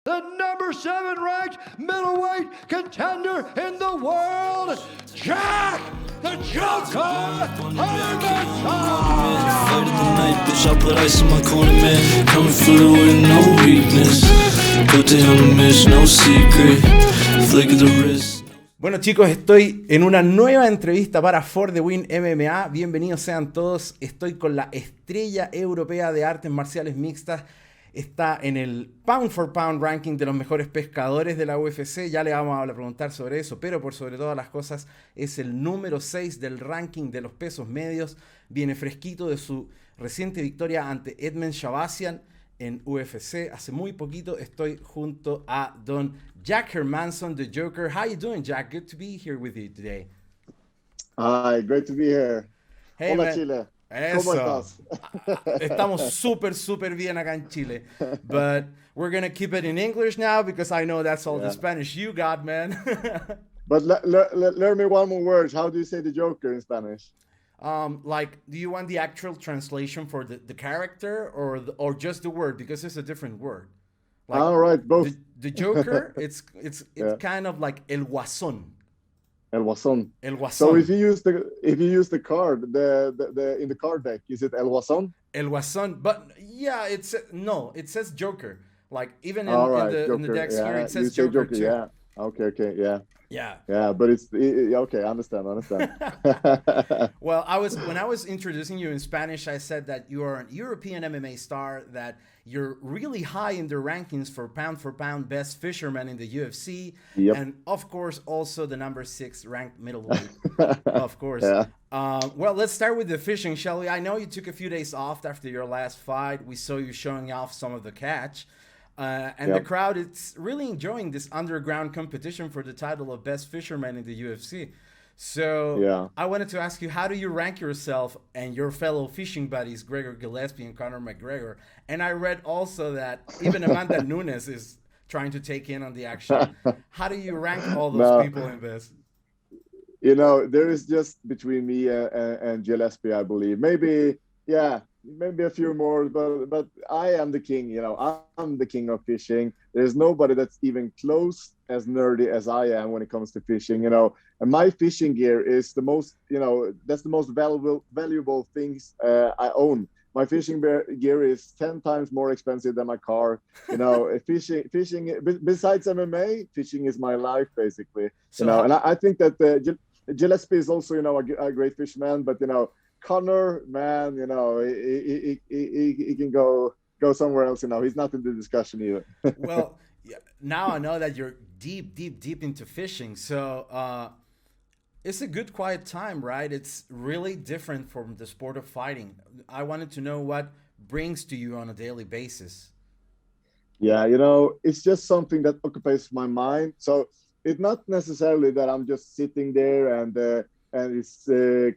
The number 7 ranked middleweight contender in the world, Jack the Joker Hermansson! Fight of the night, bitch, I put ice in my corner, man. Coming through with no weakness. Put it on the mesh, no secret. Flick of the wrist. Bueno chicos, estoy en una nueva entrevista para Fordewin MMA. Bienvenidos sean todos. Estoy con la estrella europea de artes marciales mixtas. Está en el pound for pound ranking de los mejores pescadores de la UFC. Ya le vamos a preguntar sobre eso, pero por sobre todas las cosas es el número 6 del ranking de los pesos medios. Viene fresquito de su reciente victoria ante Edmen Shahbazyan en UFC. Hace muy poquito estoy junto a don Jack Hermansson, the Joker. How you doing, Jack? Good to be here with you today. Hi, great to be here. Hey, Hola, man. Chile. Eso. ¿Cómo estás? Estamos súper bien acá en Chile. But we're going to keep it in English now because I know that's all the Spanish you got, man. But learn me one more word. How do you say the Joker in Spanish? Like, do you want the actual translation for the character or just the word? Because it's a different word. Like, all right, both. The Joker, it's kind of like el guasón. El Guasón. El Guasón. So if you use the card, the in the card deck, is it El Guasón? El Guasón, but yeah, it says Joker. Like even in the decks here, it says Joker too. Yeah. Okay. Yeah. Yeah, but it's okay. I understand. Well, when I was introducing you in Spanish, I said that you are an European MMA star, that you're really high in the rankings for pound best fisherman in the UFC, and of course also the number 6 ranked middleweight, of course. Yeah. Well, let's start with the fishing, shall we? I know you took a few days off after your last fight. We saw you showing off some of the catch. The crowd is really enjoying this underground competition for the title of best fisherman in the UFC. So I wanted to ask you, how do you rank yourself and your fellow fishing buddies, Gregor, Gillespie, and Conor McGregor? And I read also that even Amanda Nunes is trying to take in on the action. How do you rank all those people in this? You know, there is just between me and Gillespie, I believe. Maybe a few more, but I am the king. You know, I'm the king of fishing. There's nobody that's even close as nerdy as I am when it comes to fishing. You know, and my fishing gear is the most. You know, that's the most valuable things I own. My fishing gear is 10 times more expensive than my car. You know, fishing. Besides MMA, fishing is my life basically. So, you know, and I think that Gillespie is also, you know, a great fisherman, but you know. Conor, man, you know, he can go somewhere else. You know, he's not in the discussion either. Well, now I know that you're deep into fishing. So it's a good quiet time, right? It's really different from the sport of fighting. I wanted to know what brings to you on a daily basis. Yeah, you know, it's just something that occupies my mind. So it's not necessarily that I'm just sitting there and it's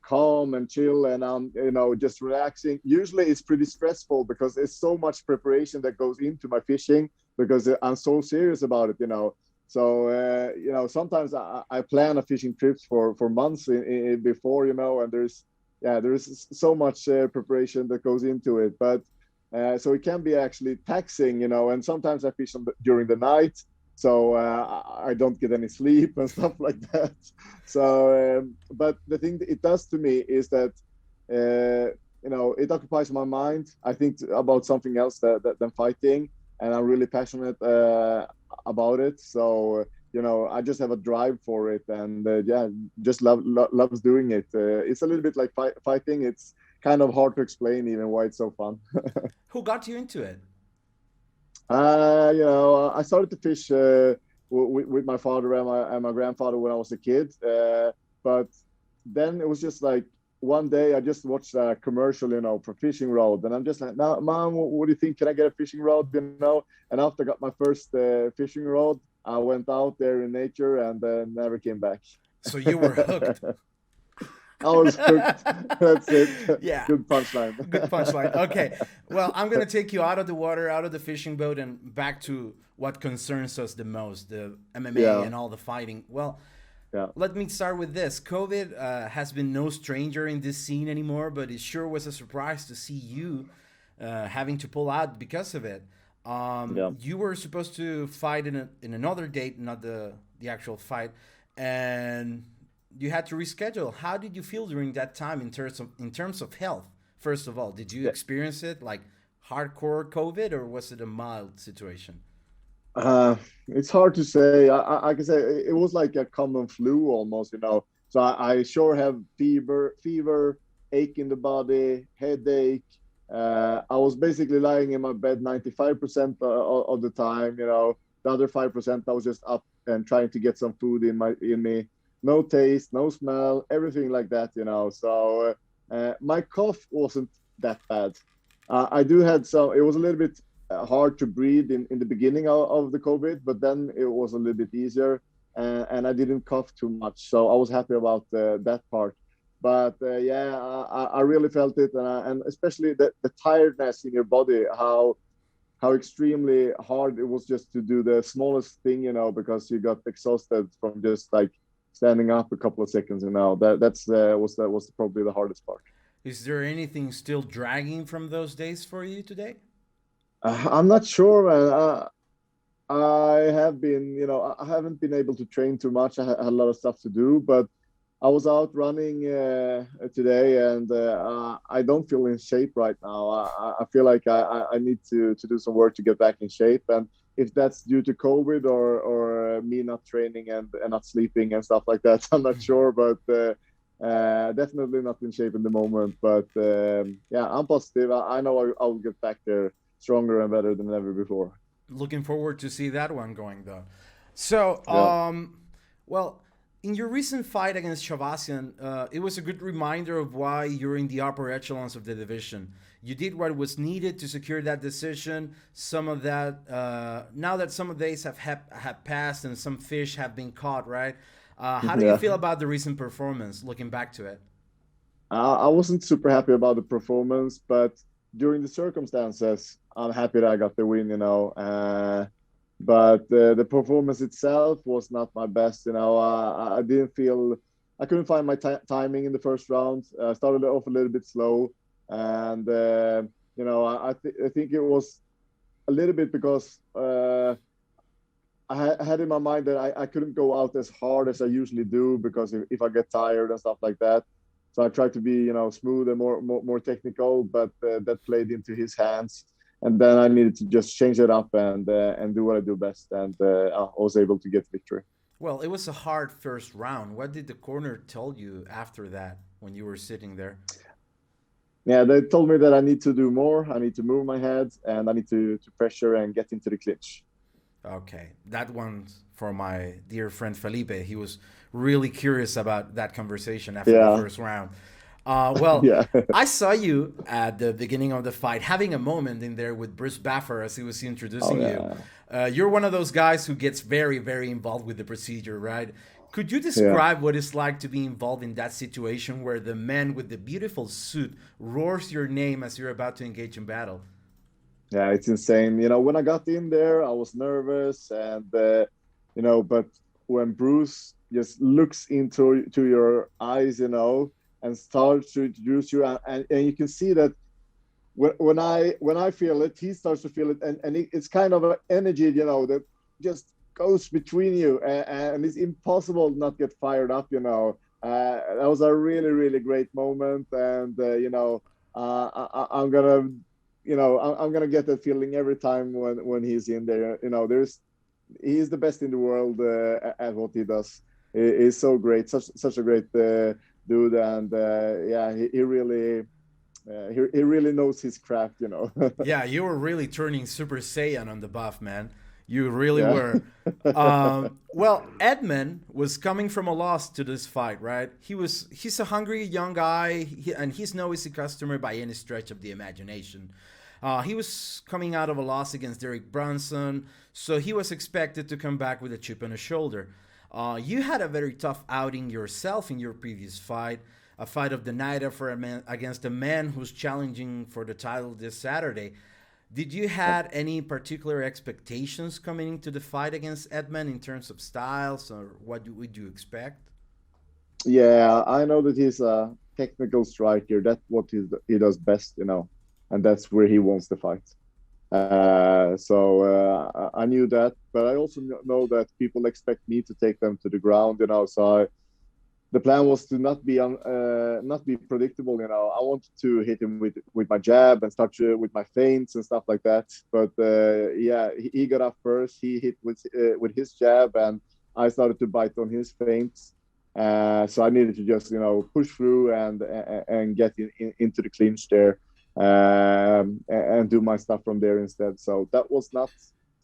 calm and chill and I'm, you know, just relaxing. Usually it's pretty stressful because there's so much preparation that goes into my fishing because I'm so serious about it, you know. So, you know, sometimes I plan a fishing trips for months before, you know, and there's so much preparation that goes into it. But so it can be actually taxing, you know, and sometimes I fish during the night. So I don't get any sleep and stuff like that. So, but the thing that it does to me is that, you know, it occupies my mind. I think about something else than fighting, and I'm really passionate about it. So, you know, I just have a drive for it, and just loves doing it. It's a little bit like fighting. It's kind of hard to explain even why it's so fun. Who got you into it? You know, I started to fish with my father and my grandfather when I was a kid. But then it was just like one day I just watched a commercial, you know, for fishing rod, and I'm just like, "No, Mom, what do you think? Can I get a fishing rod?" You know. And after I got my first fishing rod, I went out there in nature and never came back. So you were hooked. I was hooked. That's it. Yeah. Good punchline. Good punchline. Okay. Well, I'm going to take you out of the water, out of the fishing boat, and back to what concerns us the most, the MMA and all the fighting. Well, let me start with this. COVID has been no stranger in this scene anymore, but it sure was a surprise to see you having to pull out because of it. You were supposed to fight in another date, not the actual fight, and you had to reschedule. How did you feel during that time in terms of health? First of all, did you experience it like hardcore COVID, or was it a mild situation? It's hard to say. I can say it was like a common flu almost, you know. So I sure have fever, ache in the body, headache. I was basically lying in my bed 95% of the time, you know. The other 5% I was just up and trying to get some food in me. No taste, no smell, everything like that, you know. So my cough wasn't that bad. I do had some. It was a little bit hard to breathe in the beginning of the COVID, but then it was a little bit easier, and I didn't cough too much. So I was happy about that part. But yeah, I really felt it, and especially the tiredness in your body, how extremely hard it was just to do the smallest thing, you know, because you got exhausted from just like standing up a couple of seconds, you know. That was probably the hardest part. Is there anything still dragging from those days for you today? I'm not sure, man. I have been, you know, I haven't been able to train too much. I had a lot of stuff to do, but I was out running today, and I don't feel in shape right now. I feel like I need to do some work to get back in shape, and if that's due to COVID or me not training and not sleeping and stuff like that, I'm not sure, but definitely not in shape in the moment. But yeah, I'm positive. I know I'll get back there stronger and better than ever before. Looking forward to see that one going though. So, well, in your recent fight against Shahbazyan, it was a good reminder of why you're in the upper echelons of the division. You did what was needed to secure that decision. Some of that, now that some of the days have passed and some fish have been caught, right? How do you feel about the recent performance, looking back to it? I wasn't super happy about the performance, but during the circumstances, I'm happy that I got the win, you know. But the performance itself was not my best, you know. I didn't feel, I couldn't find my timing in the first round. I started off a little bit slow, and you know, I think it was a little bit because I had in my mind that I couldn't go out as hard as I usually do, because if I get tired and stuff like that. So I tried to be, you know, smooth and more technical, but that played into his hands. And then I needed to just change it up and do what I do best, and I was able to get victory. Well, it was a hard first round. What did the corner tell you after that when you were sitting there? Yeah, they told me that I need to do more. I need to move my head, and I need to pressure and get into the clinch. Okay, that one's for my dear friend Felipe. He was really curious about that conversation after the first round. Well, I saw you at the beginning of the fight having a moment in there with Bruce Buffer as he was introducing you. You're one of those guys who gets very, very involved with the procedure, right? Could you describe what it's like to be involved in that situation where the man with the beautiful suit roars your name as you're about to engage in battle? Yeah, it's insane. You know, when I got in there, I was nervous, and you know, but when Bruce just looks into your eyes, you know, and starts to introduce you, and you can see that when I feel it, he starts to feel it, and it's kind of an energy, you know, that just goes between you, and it's impossible not get fired up, you know. That was a really, really great moment, and you know, I'm gonna, you know, I'm gonna get that feeling every time when he's in there. You know, he's the best in the world at what he does. He's so great, such a great dude, and yeah, he really knows his craft, you know. Yeah, you were really turning Super Saiyan on the buff, man. You really were. Well, Edmen was coming from a loss to this fight, right? He's a hungry young guy, and he's no easy customer by any stretch of the imagination. He was coming out of a loss against Derek Brunson, so he was expected to come back with a chip on his shoulder. You had a very tough outing yourself in your previous fight, a fight of the night against a man who's challenging for the title this Saturday. Did you had any particular expectations coming into the fight against Edmen in terms of styles, or what would you expect? Yeah, I know that he's a technical striker. That's what he does best, you know, and that's where he wants to fight. I knew that, but I also know that people expect me to take them to the ground, the plan was to not be predictable. I wanted to hit him with my jab and start with my feints and stuff like that. But he got up first. He hit with his jab, and I started to bite on his feints. So I needed to just push through and get into the clinch there, and do my stuff from there instead. So that was not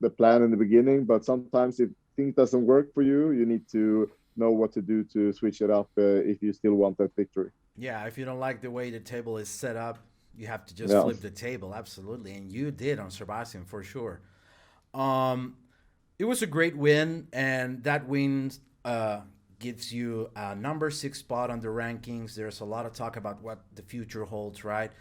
the plan in the beginning. But sometimes if things doesn't work for you, you need to know what to do to switch it up if you still want that victory. Yeah, if you don't like the way the table is set up, you have to just flip the table. Absolutely, and you did on Shahbazyan for sure. It was a great win, and that win gives you a number 6 spot on the rankings. There's a lot of talk about what the future holds, right?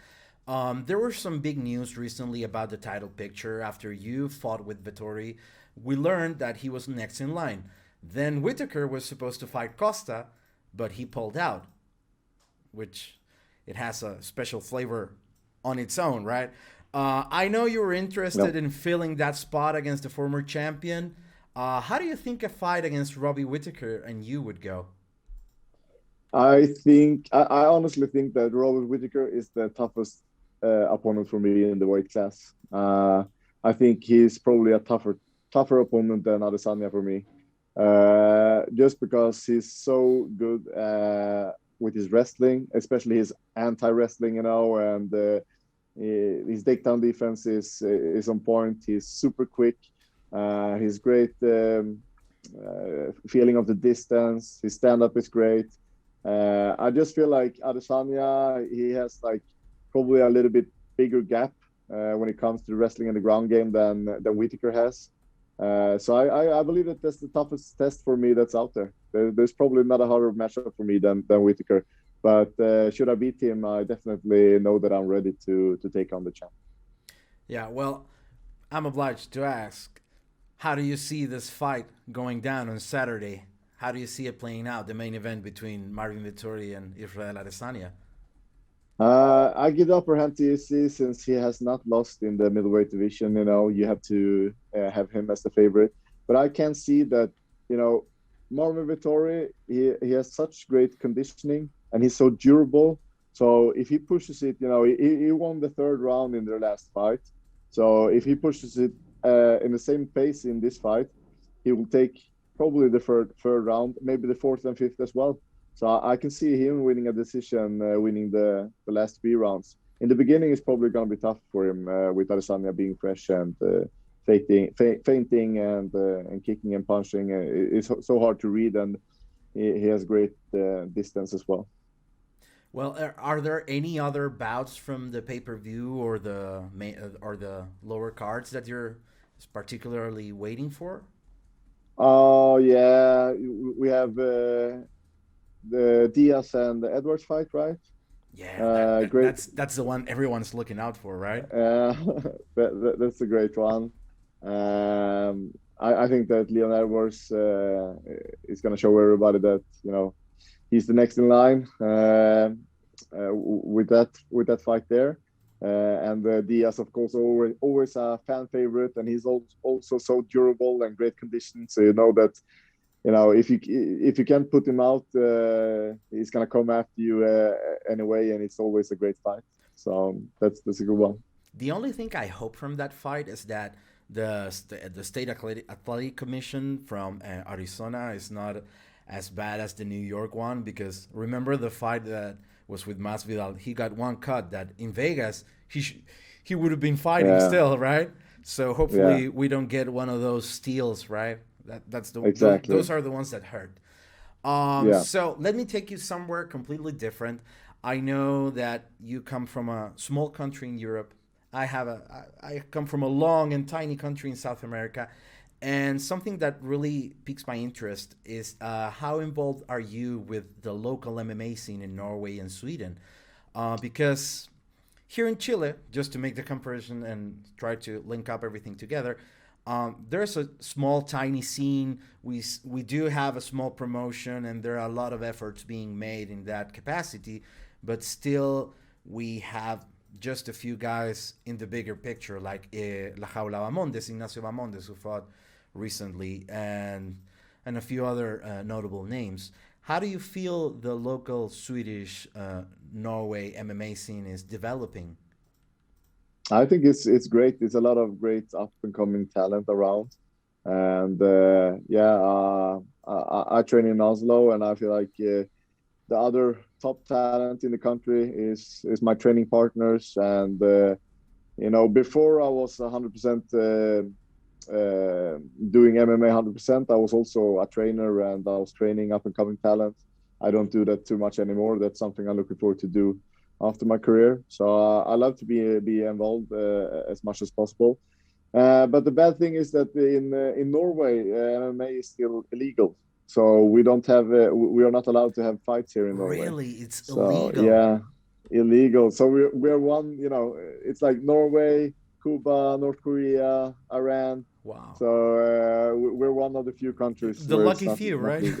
There were some big news recently about the title picture. After you fought with Vettori, we learned that he was next in line. Then Whittaker was supposed to fight Costa, but he pulled out, which it has a special flavor on its own, right? I know you were interested in filling that spot against the former champion. How do you think a fight against Robbie Whittaker and you would go? I honestly think that Robert Whittaker is the toughest opponent for me in the weight class. I think he's probably a tougher opponent than Adesanya for me. Just because he's so good with his wrestling, especially his anti-wrestling, and his takedown defense is on point. He's super quick. He's great feeling of the distance. His stand-up is great. I just feel like Adesanya, he has probably a little bit bigger gap when it comes to wrestling in the ground game than Whittaker has. So I believe that that's the toughest test for me that's out there. There's probably not a harder matchup for me than Whittaker. But should I beat him, I definitely know that I'm ready to take on the champ. Yeah, well, I'm obliged to ask, how do you see this fight going down on Saturday? How do you see it playing out, the main event between Marvin Vettori and Israel Adesanya? I give the upper hand to Izzy since he has not lost in the middleweight division. You have to have him as the favorite. But I can see that, Marvin Vettori, he has such great conditioning and he's so durable. So if he pushes it, he won the 3rd round in their last fight. So if he pushes it in the same pace in this fight, he will take probably the third round, maybe the 4th and 5th as well. So I can see him winning a decision, winning the last 3 rounds. In the beginning, it's probably going to be tough for him with Adesanya being fresh and feinting and kicking and punching. It's so hard to read, and he has great distance as well. Well, are there any other bouts from the pay-per-view or the lower cards that you're particularly waiting for? Oh yeah, we have the Diaz and the Edwards fight, right? Yeah, great. That's the one everyone's looking out for, right? That's a great one. I think that Leon Edwards is going to show everybody that he's the next in line with that fight there. And Diaz, of course, always a fan favorite, and he's also so durable and great condition. So that if you can't put him out, he's gonna come after you anyway, and it's always a great fight. So that's a good one. The only thing I hope from that fight is that the state athletic commission from Arizona is not as bad as the New York one, because remember the fight that was with Masvidal, he got one cut that in Vegas he would have been fighting still, right? So hopefully we don't get one of those steals, right? That's the exactly. Those are the ones that hurt. So let me take you somewhere completely different. I know that you come from a small country in Europe. I come from a long and tiny country in South America. And something that really piques my interest is how involved are you with the local MMA scene in Norway and Sweden? Because here in Chile, just to make the comparison and try to link up everything together, there's a small, tiny scene. We do have a small promotion, and there are a lot of efforts being made in that capacity. But still, we have just a few guys in the bigger picture, like La Jaula Bamondes, Ignacio Bamondes, who fought recently, and a few other notable names. How do you feel the local Swedish Norway MMA scene is developing? I think it's great. There's a lot of great up and coming talent around, and I train in Oslo, and I feel like the other top talent in the country is my training partners. And before I was 100% doing MMA 100%, I was also a trainer, and I was training up and coming talent. I don't do that too much anymore. That's something I'm looking forward to do after my career. So I love to be involved as much as possible. But the bad thing is that in Norway, MMA is still illegal. So we don't have we are not allowed to have fights here in Norway. Really, it's illegal. Yeah, illegal. So we're one. It's like Norway, Cuba, North Korea, Iran. Wow. So we're one of the few countries. The lucky few, right?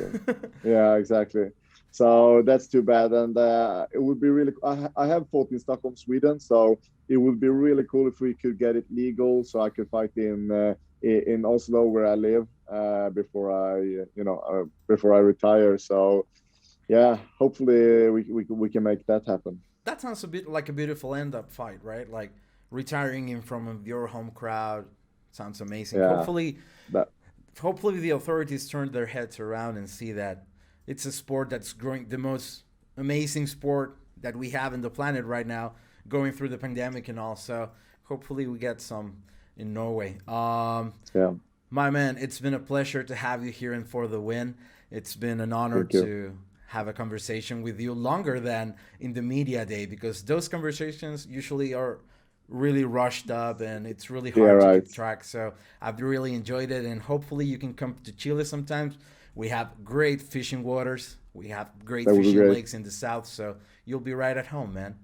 Yeah, exactly. So that's too bad, and it would be really. I have fought in Stockholm, Sweden, so it would be really cool if we could get it legal, so I could fight in Oslo, where I live, before I retire. So, yeah, hopefully we can make that happen. That sounds a bit like a beautiful end-up fight, right? Like retiring in front of your home crowd sounds amazing. Yeah, hopefully the authorities turn their heads around and see that it's a sport that's growing, the most amazing sport that we have in the planet right now, going through the pandemic and all. So hopefully we get some in Norway. My man, it's been a pleasure to have you here in For the Win. It's been an honor to have a conversation with you longer than in the media day, because those conversations usually are really rushed up and it's really hard to keep track. So I've really enjoyed it, and hopefully you can come to Chile sometimes. We have great fishing waters. We have great fishing lakes in the south. So you'll be right at home, man.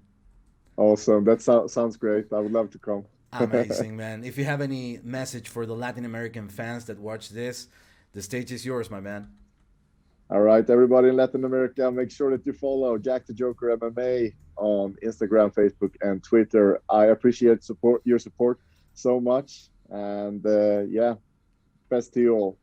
Awesome. That sounds great. I would love to come. Amazing, man. If you have any message for the Latin American fans that watch this, the stage is yours, my man. All right, everybody in Latin America, make sure that you follow Jack the Joker MMA on Instagram, Facebook, and Twitter. I appreciate your support so much. And best to you all.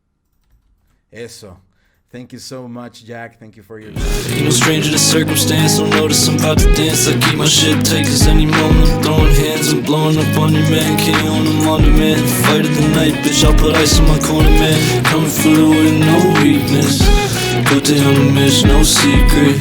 Eso. Thank you so much, Jack. Thank you for your time. Ain't no stranger to circumstance. Don't notice I'm about to dance. I keep my shit tight, cause any moment I'm throwing hands. I'm blowing up on your man. Can't own him on demand. Fight of the night, bitch. I'll put ice on my corner, man. Coming through with no weakness. Go down the miss, no secret.